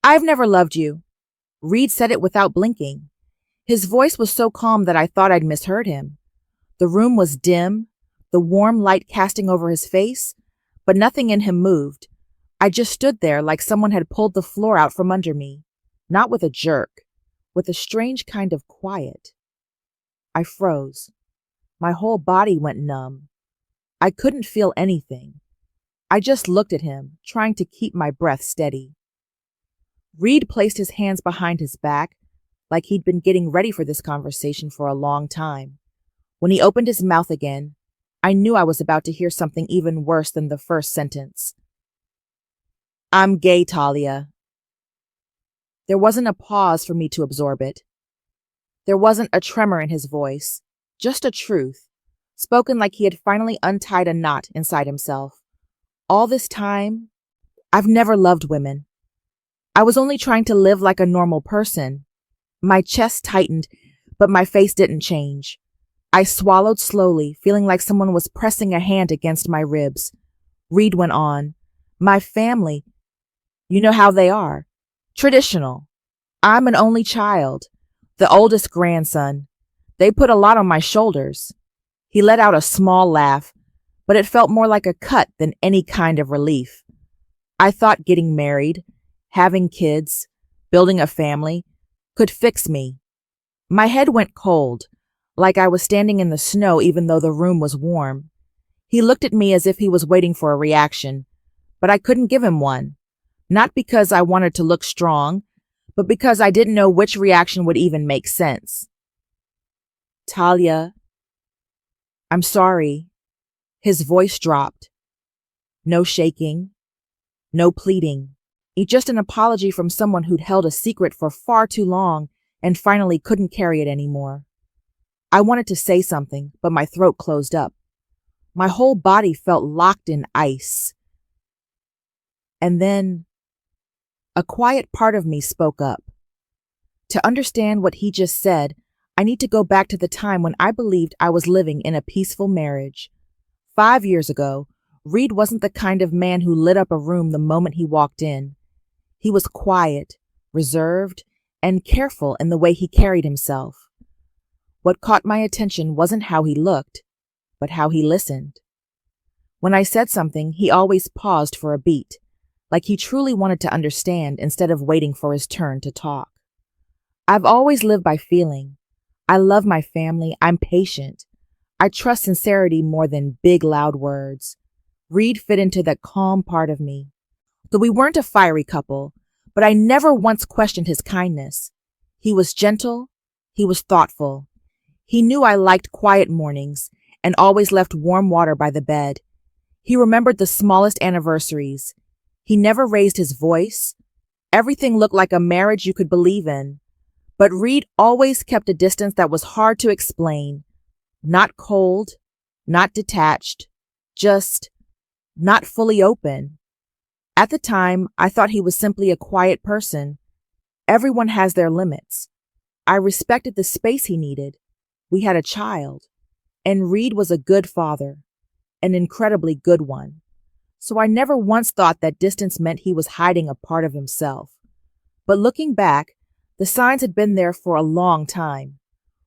I've never loved you. Reed said it without blinking. His voice was so calm that I thought I'd misheard him. The room was dim, the warm light casting over his face, but nothing in him moved. I just stood there like someone had pulled the floor out from under me, not with a jerk, with a strange kind of quiet. I froze. My whole body went numb. I couldn't feel anything. I just looked at him, trying to keep my breath steady. Reed placed his hands behind his back, like he'd been getting ready for this conversation for a long time. When he opened his mouth again, I knew I was about to hear something even worse than the first sentence. I'm gay, Talia. There wasn't a pause for me to absorb it. There wasn't a tremor in his voice, just a truth, spoken like he had finally untied a knot inside himself. All this time, I've never loved women. I was only trying to live like a normal person. My chest tightened, but my face didn't change. I swallowed slowly, feeling like someone was pressing a hand against my ribs. Reed went on. My family, you know how they are. Traditional. I'm an only child, the oldest grandson. They put a lot on my shoulders. He let out a small laugh, but it felt more like a cut than any kind of relief. I thought getting married, having kids, building a family, could fix me. My head went cold, like I was standing in the snow even though the room was warm. He looked at me as if he was waiting for a reaction, but I couldn't give him one. Not because I wanted to look strong, but because I didn't know which reaction would even make sense. Talia, I'm sorry. His voice dropped. No shaking, no pleading. Just an apology from someone who'd held a secret for far too long and finally couldn't carry it anymore. I wanted to say something, but my throat closed up. My whole body felt locked in ice. And then a quiet part of me spoke up. To understand what he just said, I need to go back to the time when I believed I was living in a peaceful marriage. 5 years ago, Reed wasn't the kind of man who lit up a room the moment he walked in. He was quiet, reserved, and careful in the way he carried himself. What caught my attention wasn't how he looked, but how he listened. When I said something, he always paused for a beat, like he truly wanted to understand instead of waiting for his turn to talk. I've always lived by feeling. I love my family. I'm patient. I trust sincerity more than big, loud words. Reed fit into that calm part of me. Though we weren't a fiery couple, but I never once questioned his kindness. He was gentle. He was thoughtful. He knew I liked quiet mornings and always left warm water by the bed. He remembered the smallest anniversaries. He never raised his voice. Everything looked like a marriage you could believe in. But Reed always kept a distance that was hard to explain. Not cold, not detached, just not fully open. At the time, I thought he was simply a quiet person. Everyone has their limits. I respected the space he needed. We had a child, and Reed was a good father, an incredibly good one. So I never once thought that distance meant he was hiding a part of himself. But looking back, the signs had been there for a long time.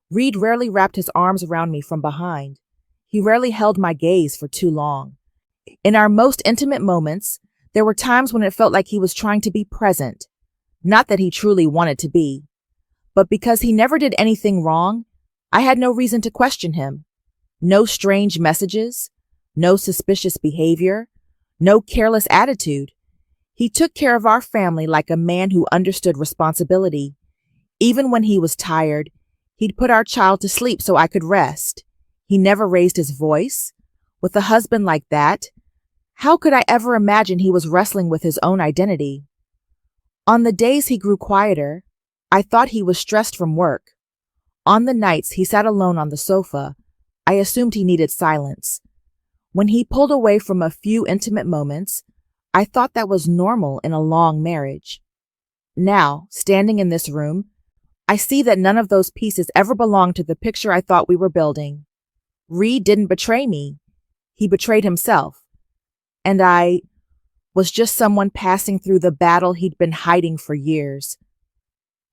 Reed rarely wrapped his arms around me from behind. He rarely held my gaze for too long. In our most intimate moments, there were times when it felt like he was trying to be present. Not that he truly wanted to be, but because he never did anything wrong, I had no reason to question him. No strange messages, no suspicious behavior, no careless attitude. He took care of our family like a man who understood responsibility. Even when he was tired, he'd put our child to sleep so I could rest. He never raised his voice. With a husband like that, how could I ever imagine he was wrestling with his own identity? On the days he grew quieter, I thought he was stressed from work. On the nights he sat alone on the sofa, I assumed he needed silence. When he pulled away from a few intimate moments, I thought that was normal in a long marriage. Now, standing in this room, I see that none of those pieces ever belonged to the picture I thought we were building. Reed didn't betray me. He betrayed himself. And was just someone passing through the battle he'd been hiding for years.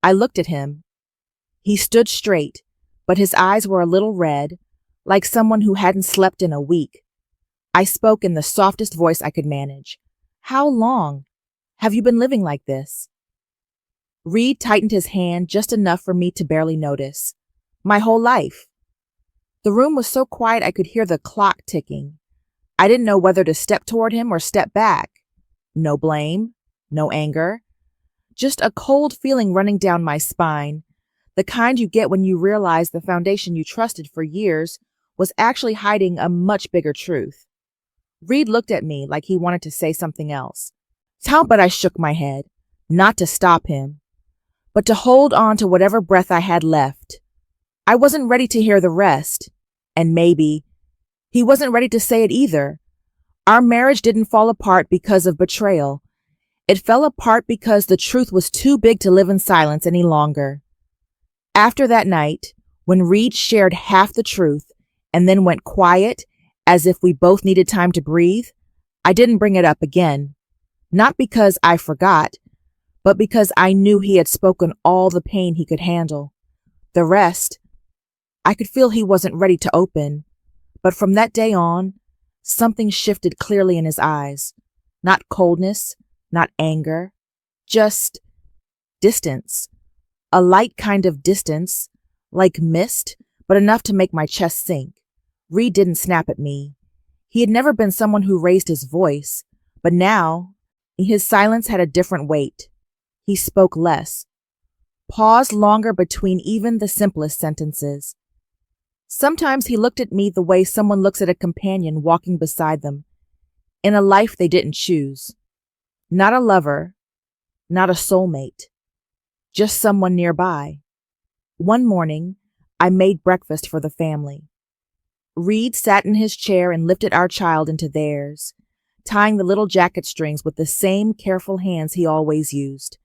I looked at him. He stood straight, but his eyes were a little red, like someone who hadn't slept in a week. I spoke in the softest voice I could manage. "How long have you been living like this?" Reed tightened his hand just enough for me to barely notice. "My whole life." The room was so quiet I could hear the clock ticking. I didn't know whether to step toward him or step back. No blame, no anger, just a cold feeling running down my spine, the kind you get when you realize the foundation you trusted for years was actually hiding a much bigger truth. Reed looked at me like he wanted to say something else. But I shook my head, not to stop him, but to hold on to whatever breath I had left. I wasn't ready to hear the rest, and maybe he wasn't ready to say it either. Our marriage didn't fall apart because of betrayal. It fell apart because the truth was too big to live in silence any longer. After that night, when Reed shared half the truth and then went quiet as if we both needed time to breathe, I didn't bring it up again. Not because I forgot, but because I knew he had spoken all the pain he could handle. The rest, I could feel he wasn't ready to open. But from that day on, something shifted clearly in his eyes. Not coldness, not anger, just distance. A light kind of distance, like mist, but enough to make my chest sink. Reed didn't snap at me. He had never been someone who raised his voice, but now his silence had a different weight. He spoke less, paused longer between even the simplest sentences. Sometimes he looked at me the way someone looks at a companion walking beside them, in a life they didn't choose. Not a lover, not a soulmate, just someone nearby. One morning, I made breakfast for the family. Reed sat in his chair and lifted our child into theirs, tying the little jacket strings with the same careful hands he always used.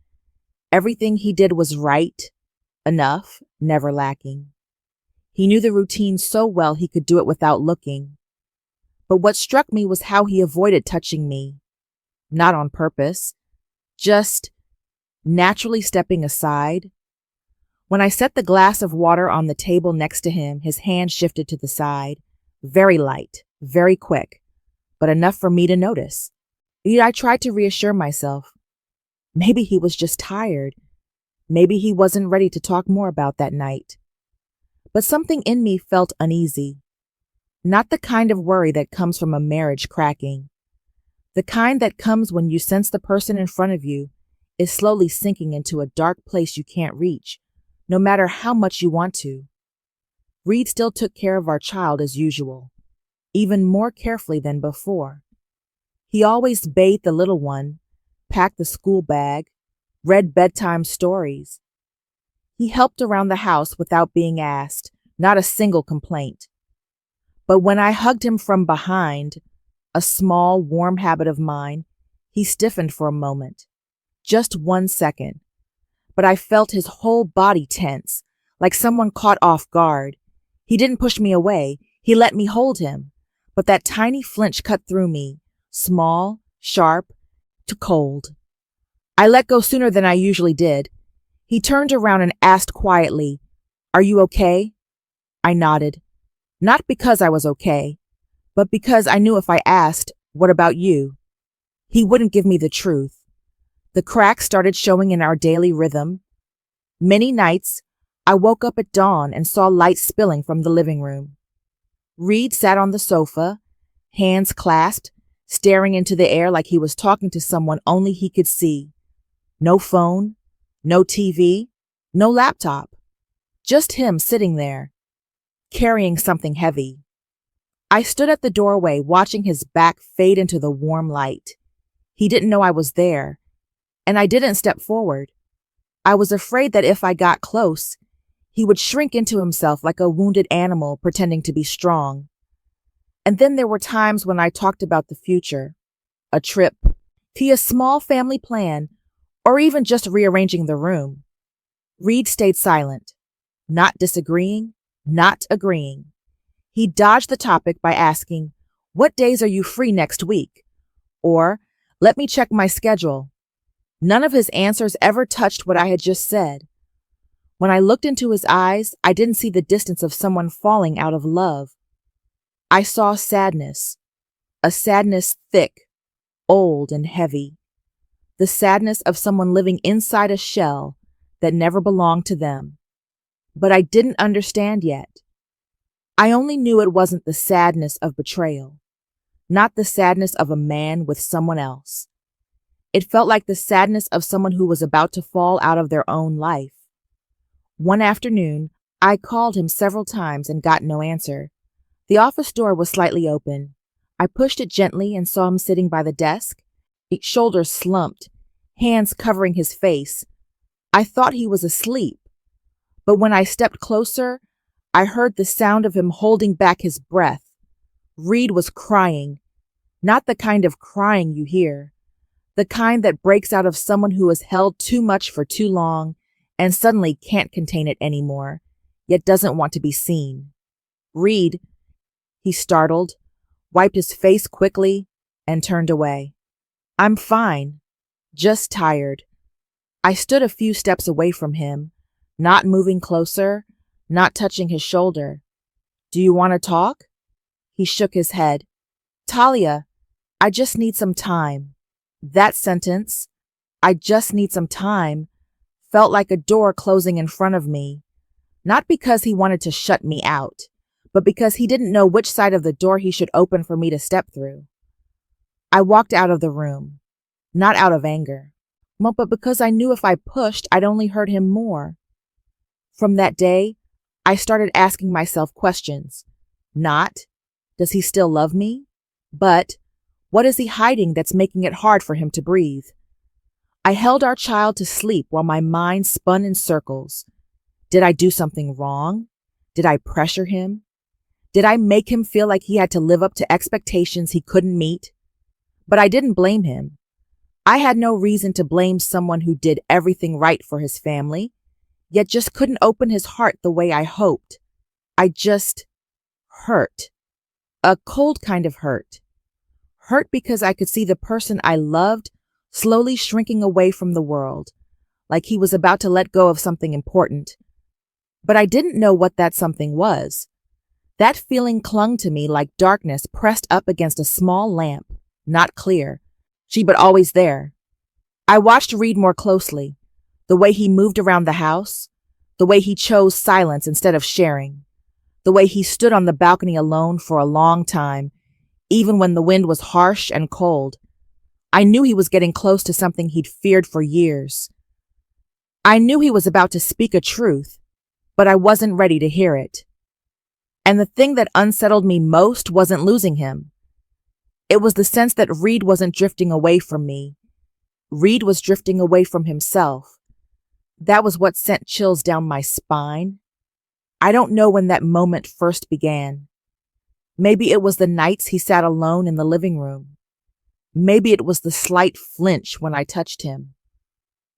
Everything he did was right, enough, never lacking. He knew the routine so well he could do it without looking. But what struck me was how he avoided touching me. Not on purpose, just naturally stepping aside. When I set the glass of water on the table next to him, his hand shifted to the side, very light, very quick, but enough for me to notice. I tried to reassure myself. Maybe he was just tired. Maybe he wasn't ready to talk more about that night. But something in me felt uneasy. Not the kind of worry that comes from a marriage cracking. The kind that comes when you sense the person in front of you is slowly sinking into a dark place you can't reach, no matter how much you want to. Reed still took care of our child as usual, even more carefully than before. He always bathed the little one, packed the school bag, read bedtime stories. He helped around the house without being asked, not a single complaint. But when I hugged him from behind, a small, warm habit of mine, he stiffened for a moment. Just 1 second. But I felt his whole body tense, like someone caught off guard. He didn't push me away. He let me hold him. But that tiny flinch cut through me, small, sharp, to cold. I let go sooner than I usually did. He turned around and asked quietly, "Are you okay?" I nodded. Not because I was okay, but because I knew if I asked, "What about you?" he wouldn't give me the truth. The cracks started showing in our daily rhythm. Many nights, I woke up at dawn and saw light spilling from the living room. Reed sat on the sofa, hands clasped, staring into the air like he was talking to someone only he could see. No phone, no TV, no laptop. Just him sitting there, carrying something heavy. I stood at the doorway watching his back fade into the warm light. He didn't know I was there, and I didn't step forward. I was afraid that if I got close, he would shrink into himself like a wounded animal pretending to be strong. And then there were times when I talked about the future, a trip, a small family plan, or even just rearranging the room. Reed stayed silent, not disagreeing, not agreeing. He dodged the topic by asking, "What days are you free next week?" Or, Let me check my schedule. None of his answers ever touched what I had just said. When I looked into his eyes, I didn't see the distance of someone falling out of love. I saw sadness, a sadness thick, old, and heavy. The sadness of someone living inside a shell that never belonged to them. But I didn't understand yet. I only knew it wasn't the sadness of betrayal, not the sadness of a man with someone else. It felt like the sadness of someone who was about to fall out of their own life. One afternoon, I called him several times and got no answer. The office door was slightly open. I pushed it gently and saw him sitting by the desk, shoulders slumped, hands covering his face. I thought he was asleep, but when I stepped closer, I heard the sound of him holding back his breath. Reed was crying, not the kind of crying you hear, the kind that breaks out of someone who has held too much for too long and suddenly can't contain it anymore, yet doesn't want to be seen. Reed, he startled, wiped his face quickly, and turned away. I'm fine, just tired. I stood a few steps away from him, not moving closer, not touching his shoulder. Do you want to talk? He shook his head. Talia, I just need some time. That sentence, I just need some time, felt like a door closing in front of me, not because he wanted to shut me out, but because he didn't know which side of the door he should open for me to step through. I walked out of the room, not out of anger, but because I knew if I pushed, I'd only hurt him more. From that day, I started asking myself questions. Not, does he still love me? But, what is he hiding that's making it hard for him to breathe? I held our child to sleep while my mind spun in circles. Did I do something wrong? Did I pressure him? Did I make him feel like he had to live up to expectations he couldn't meet? But I didn't blame him. I had no reason to blame someone who did everything right for his family, yet just couldn't open his heart the way I hoped. I just hurt. A cold kind of hurt. Hurt because I could see the person I loved slowly shrinking away from the world, like he was about to let go of something important. But I didn't know what that something was. That feeling clung to me like darkness pressed up against a small lamp, not clear, but always there. I watched Reed more closely, the way he moved around the house, the way he chose silence instead of sharing, the way he stood on the balcony alone for a long time, even when the wind was harsh and cold. I knew he was getting close to something he'd feared for years. I knew he was about to speak a truth, but I wasn't ready to hear it. And the thing that unsettled me most wasn't losing him. It was the sense that Reed wasn't drifting away from me. Reed was drifting away from himself. That was what sent chills down my spine. I don't know when that moment first began. Maybe it was the nights he sat alone in the living room. Maybe it was the slight flinch when I touched him.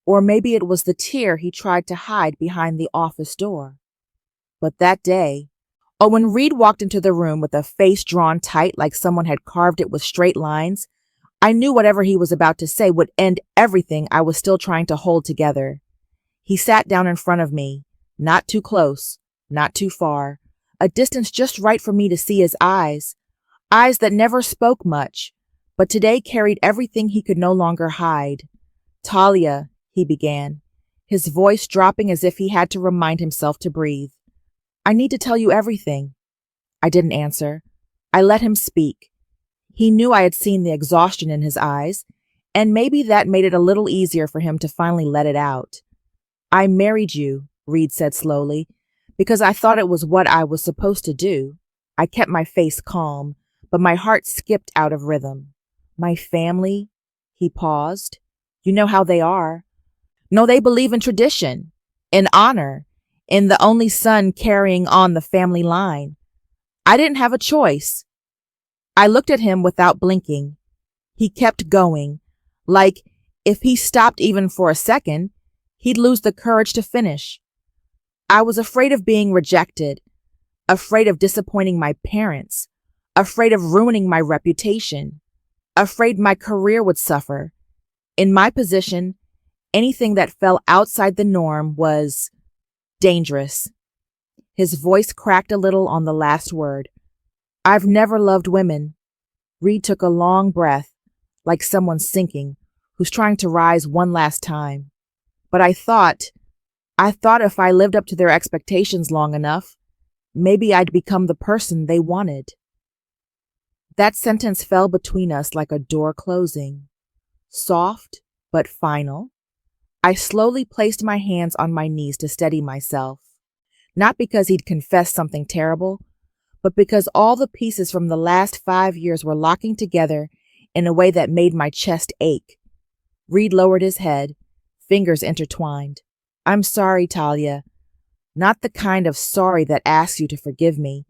Or maybe it was the tear he tried to hide behind the office door. But that day, when Reed walked into the room with a face drawn tight like someone had carved it with straight lines, I knew whatever he was about to say would end everything I was still trying to hold together. He sat down in front of me, not too close, not too far, a distance just right for me to see his eyes that never spoke much, but today carried everything he could no longer hide. Talia, he began, his voice dropping as if he had to remind himself to breathe. I need to tell you everything. I didn't answer. I let him speak. He knew I had seen the exhaustion in his eyes, and maybe that made it a little easier for him to finally let it out. I married you, Reed said slowly, because I thought it was what I was supposed to do. I kept my face calm, but my heart skipped out of rhythm. My family, he paused. You know how they are. No, they believe in tradition, in honor, in the only son carrying on the family line. I didn't have a choice. I looked at him without blinking. He kept going, like if he stopped even for a second, he'd lose the courage to finish. I was afraid of being rejected, afraid of disappointing my parents, afraid of ruining my reputation, afraid my career would suffer. In my position, anything that fell outside the norm was dangerous. His voice cracked a little on the last word. I've never loved women. Reed took a long breath, like someone sinking, who's trying to rise one last time. But I thought if I lived up to their expectations long enough, maybe I'd become the person they wanted. That sentence fell between us like a door closing. Soft, but final. I slowly placed my hands on my knees to steady myself. Not because he'd confessed something terrible, but because all the pieces from the last 5 years were locking together in a way that made my chest ache. Reed lowered his head, fingers intertwined. I'm sorry, Talia. Not the kind of sorry that asks you to forgive me.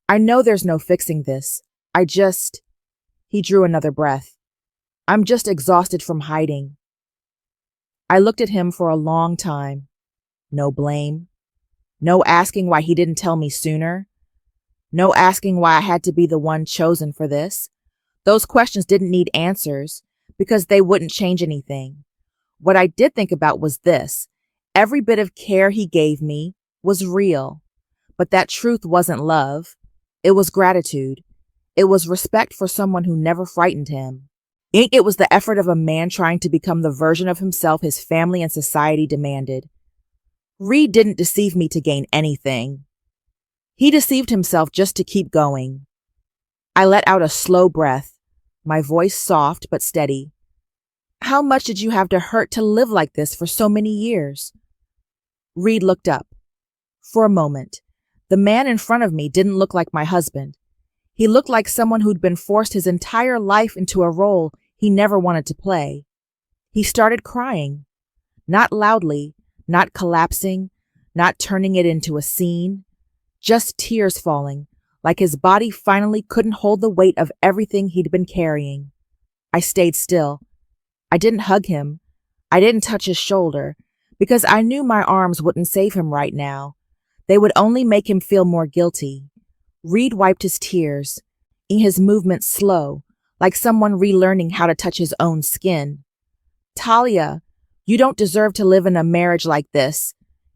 I know there's no fixing this. He drew another breath. I'm just exhausted from hiding. I looked at him for a long time. No blame. No asking why he didn't tell me sooner. No asking why I had to be the one chosen for this. Those questions didn't need answers because they wouldn't change anything. What I did think about was this. Every bit of care he gave me was real, but that truth wasn't love. It was gratitude. It was respect for someone who never frightened him. It was the effort of a man trying to become the version of himself his family and society demanded. Reed didn't deceive me to gain anything. He deceived himself just to keep going. I let out a slow breath, my voice soft but steady. How much did you have to hurt to live like this for so many years? Reed looked up. For a moment, the man in front of me didn't look like my husband. He looked like someone who'd been forced his entire life into a role he never wanted to play. He started crying. Not loudly, not collapsing, not turning it into a scene. Just tears falling, like his body finally couldn't hold the weight of everything he'd been carrying. I stayed still. I didn't hug him. I didn't touch his shoulder, because I knew my arms wouldn't save him right now. They would only make him feel more guilty. Reed wiped his tears, his movements slow, like someone relearning how to touch his own skin. Talia, you don't deserve to live in a marriage like this.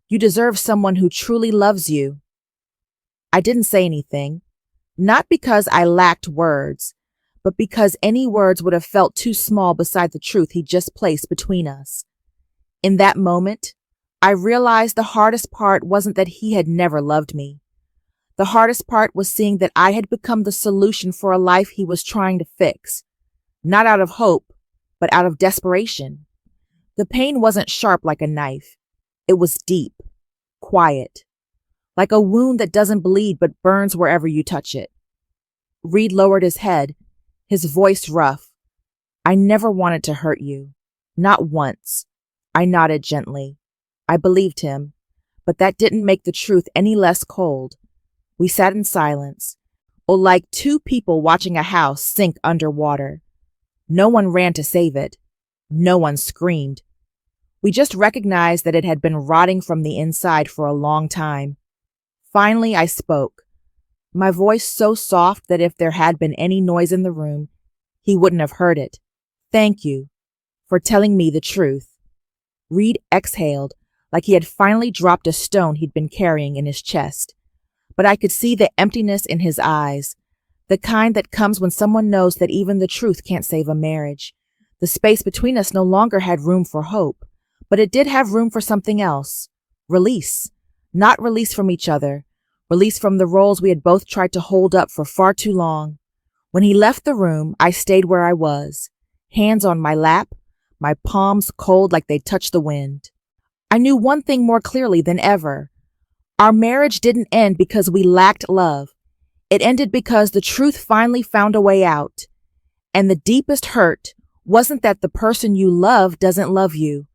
You deserve someone who truly loves you. I didn't say anything, not because I lacked words, but because any words would have felt too small beside the truth he just placed between us. In that moment, I realized the hardest part wasn't that he had never loved me. The hardest part was seeing that I had become the solution for a life he was trying to fix, not out of hope, but out of desperation. The pain wasn't sharp like a knife. It was deep, quiet, like a wound that doesn't bleed but burns wherever you touch it. Reed lowered his head, his voice rough. I never wanted to hurt you. Not once. I nodded gently. I believed him, but that didn't make the truth any less cold. We sat in silence, or like two people watching a house sink underwater. No one ran to save it. No one screamed. We just recognized that it had been rotting from the inside for a long time. Finally, I spoke, my voice so soft that if there had been any noise in the room, he wouldn't have heard it. Thank you for telling me the truth. Reed exhaled, like he had finally dropped a stone he'd been carrying in his chest. But I could see the emptiness in his eyes, the kind that comes when someone knows that even the truth can't save a marriage. The space between us no longer had room for hope, but it did have room for something else. Release. Not release from each other. Release from the roles we had both tried to hold up for far too long. When he left the room, I stayed where I was, hands on my lap, my palms cold like they'd touched the wind. I knew one thing more clearly than ever. Our marriage didn't end because we lacked love. It ended because the truth finally found a way out. And the deepest hurt wasn't that the person you love doesn't love you.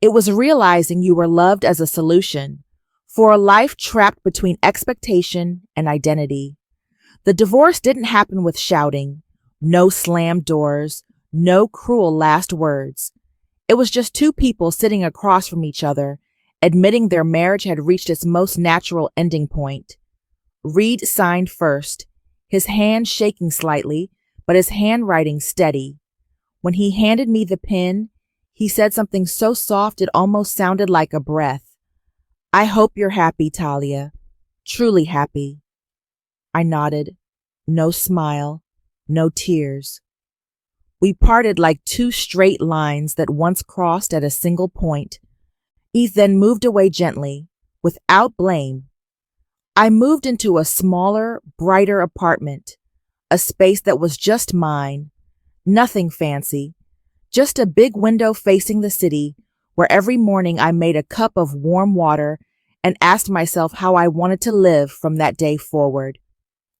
It was realizing you were loved as a solution for a life trapped between expectation and identity. The divorce didn't happen with shouting, no slammed doors, no cruel last words. It was just two people sitting across from each other, admitting their marriage had reached its most natural ending point. Reed signed first, his hand shaking slightly but his handwriting steady. When he handed me the pen, he said something so soft it almost sounded like a breath. "I hope you're happy, Talia. Truly happy." I nodded. No smile, no tears. We parted like two straight lines that once crossed at a single point. He then moved away gently, without blame. I moved into a smaller, brighter apartment, a space that was just mine, nothing fancy, just a big window facing the city where every morning I made a cup of warm water and asked myself how I wanted to live from that day forward.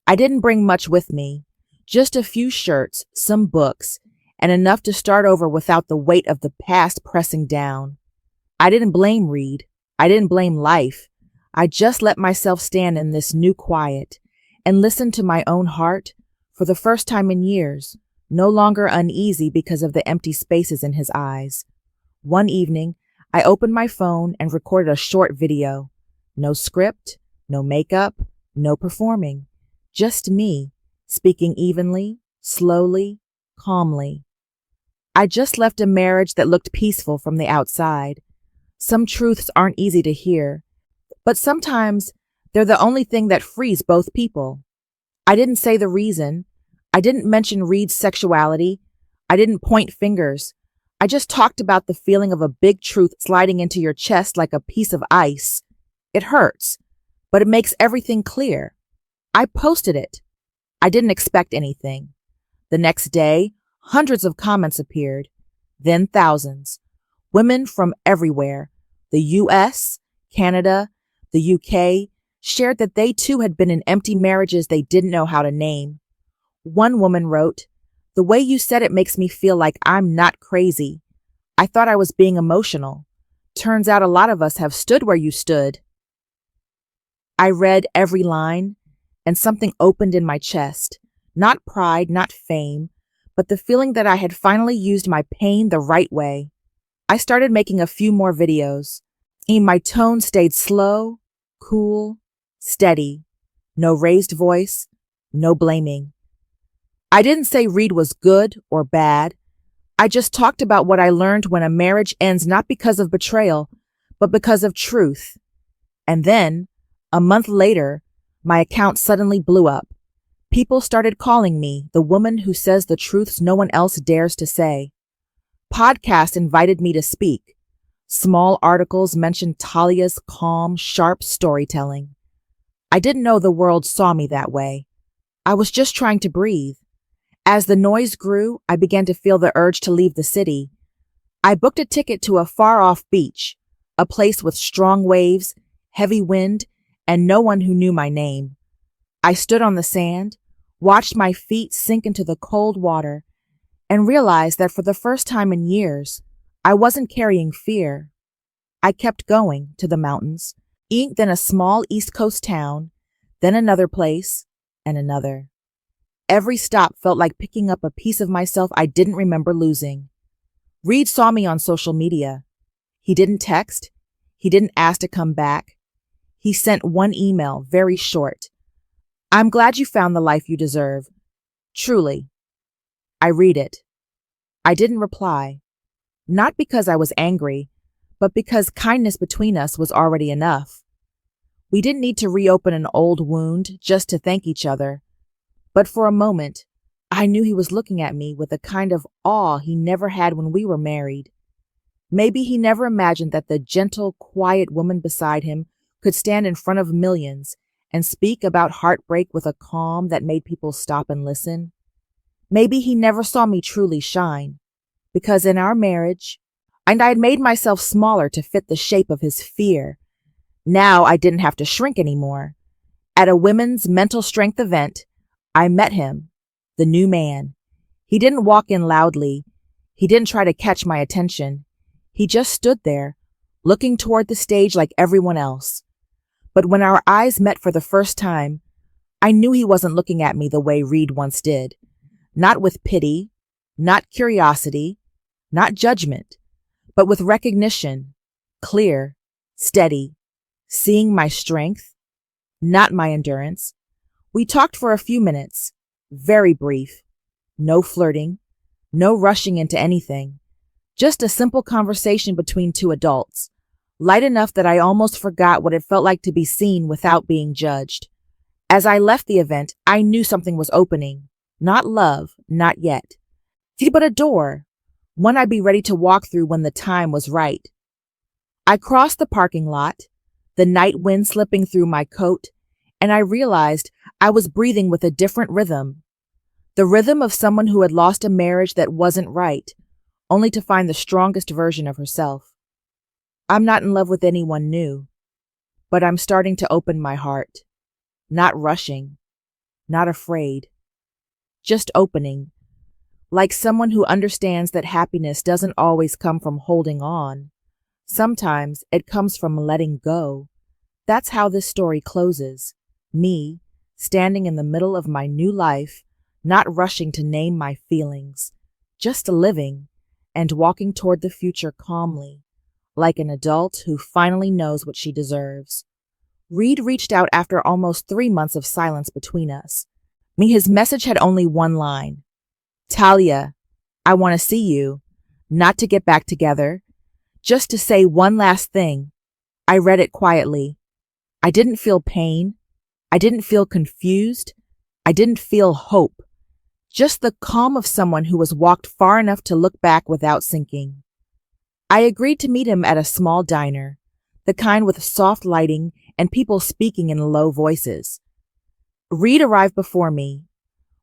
I didn't bring much with me, just a few shirts, some books, and enough to start over without the weight of the past pressing down. I didn't blame Reed. I didn't blame life. I just let myself stand in this new quiet and listen to my own heart, for the first time in years, no longer uneasy because of the empty spaces in his eyes. One evening, I opened my phone and recorded a short video. No script, no makeup, no performing. Just me, speaking evenly, slowly, calmly. I just left a marriage that looked peaceful from the outside. Some truths aren't easy to hear, but sometimes they're the only thing that frees both people. I didn't say the reason. I didn't mention Reed's sexuality. I didn't point fingers. I just talked about the feeling of a big truth sliding into your chest like a piece of ice. It hurts, but it makes everything clear. I posted it. I didn't expect anything. The next day, hundreds of comments appeared, then thousands. Women from everywhere, the US, Canada, the UK, shared that they too had been in empty marriages they didn't know how to name. One woman wrote, "The way you said it makes me feel like I'm not crazy. I thought I was being emotional. Turns out a lot of us have stood where you stood." I read every line, and something opened in my chest. Not pride, not fame, but the feeling that I had finally used my pain the right way. I started making a few more videos. My tone stayed slow, cool, steady. No raised voice, no blaming. I didn't say Reed was good or bad. I just talked about what I learned when a marriage ends not because of betrayal, but because of truth. And then, a month later, my account suddenly blew up. People started calling me the woman who says the truths no one else dares to say. Podcasts invited me to speak. Small articles mentioned Talia's calm, sharp storytelling. I didn't know the world saw me that way. I was just trying to breathe. As the noise grew, I began to feel the urge to leave the city. I booked a ticket to a far-off beach, a place with strong waves, heavy wind, and no one who knew my name. I stood on the sand, watched my feet sink into the cold water, and realized that for the first time in years, I wasn't carrying fear. I kept going to the mountains, then a small East Coast town, then another place, and another. Every stop felt like picking up a piece of myself I didn't remember losing. Reed saw me on social media. He didn't text. He didn't ask to come back. He sent one email, very short. "I'm glad you found the life you deserve. Truly." I read it. I didn't reply. Not because I was angry, but because kindness between us was already enough. We didn't need to reopen an old wound just to thank each other. But for a moment, I knew he was looking at me with a kind of awe he never had when we were married. Maybe he never imagined that the gentle, quiet woman beside him could stand in front of millions and speak about heartbreak with a calm that made people stop and listen. Maybe he never saw me truly shine, because in our marriage, and I had made myself smaller to fit the shape of his fear. Now I didn't have to shrink anymore. At a women's mental strength event, I met him, the new man. He didn't walk in loudly. He didn't try to catch my attention. He just stood there, looking toward the stage like everyone else. But when our eyes met for the first time, I knew he wasn't looking at me the way Reed once did. Not with pity, not curiosity, not judgment, but with recognition, clear, steady, seeing my strength, not my endurance. We talked for a few minutes, very brief, no flirting, no rushing into anything. Just a simple conversation between two adults, light enough that I almost forgot what it felt like to be seen without being judged. As I left the event, I knew something was opening. Not love, not yet. But a door, one I'd be ready to walk through when the time was right. I crossed the parking lot, the night wind slipping through my coat, and I realized I was breathing with a different rhythm. The rhythm of someone who had lost a marriage that wasn't right, only to find the strongest version of herself. I'm not in love with anyone new, but I'm starting to open my heart. Not rushing, not afraid, just opening, like someone who understands that happiness doesn't always come from holding on. Sometimes it comes from letting go. That's how this story closes. Me, standing in the middle of my new life, not rushing to name my feelings, just living and walking toward the future calmly, like an adult who finally knows what she deserves. Reed reached out after almost 3 months of silence between us. His message had only one line. Talia, I want to see you, not to get back together, just to say one last thing. I read it quietly. I didn't feel pain. I didn't feel confused. I didn't feel hope. Just the calm of someone who has walked far enough to look back without sinking. I agreed to meet him at a small diner, the kind with soft lighting and people speaking in low voices. Reed arrived before me.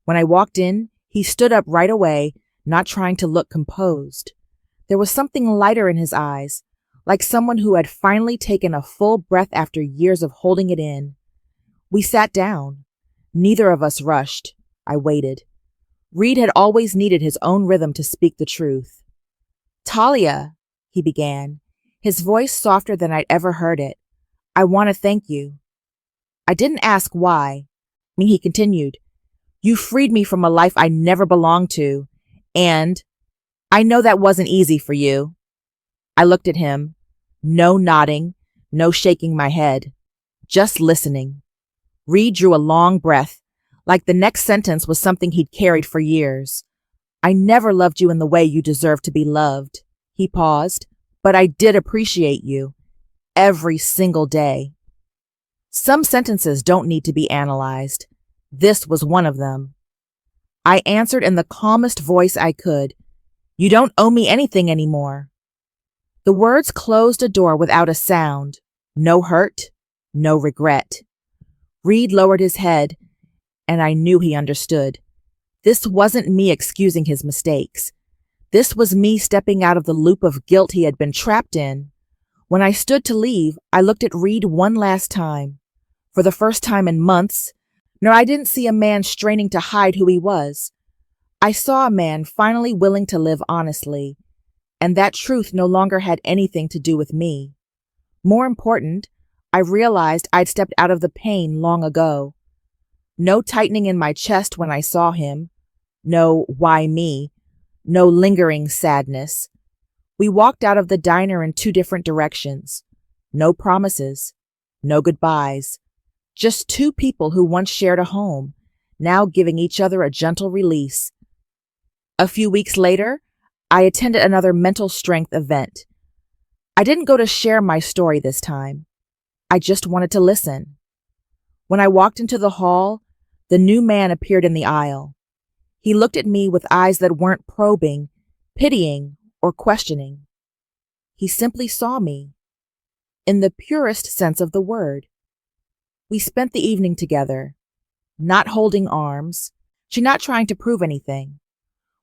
When I walked in, he stood up right away, not trying to look composed. There was something lighter in his eyes, like someone who had finally taken a full breath after years of holding it in. We sat down. Neither of us rushed. I waited. Reed had always needed his own rhythm to speak the truth. Talia, he began, his voice softer than I'd ever heard it. I want to thank you. I didn't ask why. He continued, you freed me from a life I never belonged to, and I know that wasn't easy for you. I looked at him, no nodding, no shaking my head, just listening. Reed drew a long breath, like the next sentence was something he'd carried for years. I never loved you in the way you deserve to be loved. He paused, but I did appreciate you. Every single day. Some sentences don't need to be analyzed. This was one of them. I answered in the calmest voice I could. You don't owe me anything anymore. The words closed a door without a sound. No hurt, no regret. Reed lowered his head, and I knew he understood. This wasn't me excusing his mistakes. This was me stepping out of the loop of guilt he had been trapped in. When I stood to leave, I looked at Reed one last time. For the first time in months, I didn't see a man straining to hide who he was. I saw a man finally willing to live honestly, and that truth no longer had anything to do with me. More important, I realized I'd stepped out of the pain long ago. No tightening in my chest when I saw him. No why me. No lingering sadness. We walked out of the diner in 2 different directions. No promises. No goodbyes. Just 2 people who once shared a home, now giving each other a gentle release. A few weeks later, I attended another mental strength event. I didn't go to share my story this time. I just wanted to listen. When I walked into the hall, the new man appeared in the aisle. He looked at me with eyes that weren't probing, pitying, or questioning. He simply saw me, in the purest sense of the word. We spent the evening together, not holding arms, not trying to prove anything.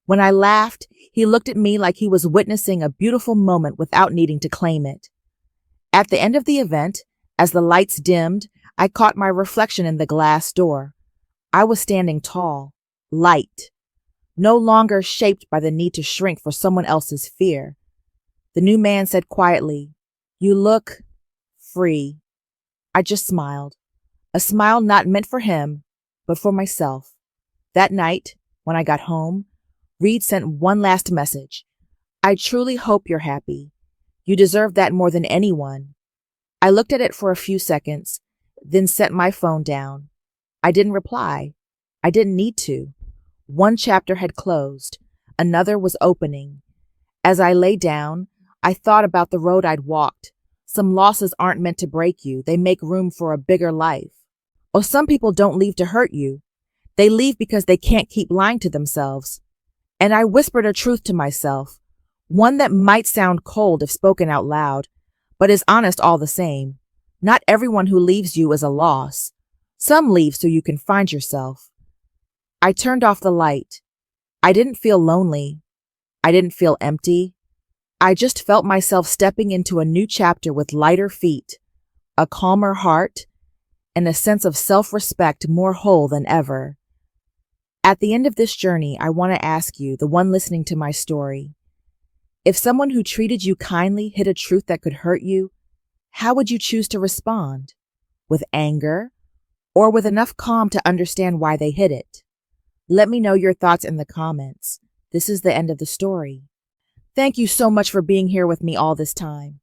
When I laughed, he looked at me like he was witnessing a beautiful moment without needing to claim it. At the end of the event, as the lights dimmed, I caught my reflection in the glass door. I was standing tall, light, no longer shaped by the need to shrink for someone else's fear. The new man said quietly, "You look free." I just smiled. A smile not meant for him, but for myself. That night, when I got home, Reed sent one last message. "I truly hope you're happy. You deserve that more than anyone." I looked at it for a few seconds, then set my phone down. I didn't reply. I didn't need to. One chapter had closed, another was opening. As I lay down, I thought about the road I'd walked. Some losses aren't meant to break you, they make room for a bigger life. Or some people don't leave to hurt you. They leave because they can't keep lying to themselves. And I whispered a truth to myself, one that might sound cold if spoken out loud, but is honest all the same. Not everyone who leaves you is a loss. Some leave so you can find yourself. I turned off the light. I didn't feel lonely. I didn't feel empty. I just felt myself stepping into a new chapter with lighter feet, a calmer heart, and a sense of self-respect more whole than ever. At the end of this journey, I want to ask you, the one listening to my story, if someone who treated you kindly hid a truth that could hurt you, how would you choose to respond? With anger, or with enough calm to understand why they hid it? Let me know your thoughts in the comments. This is the end of the story. Thank you so much for being here with me all this time.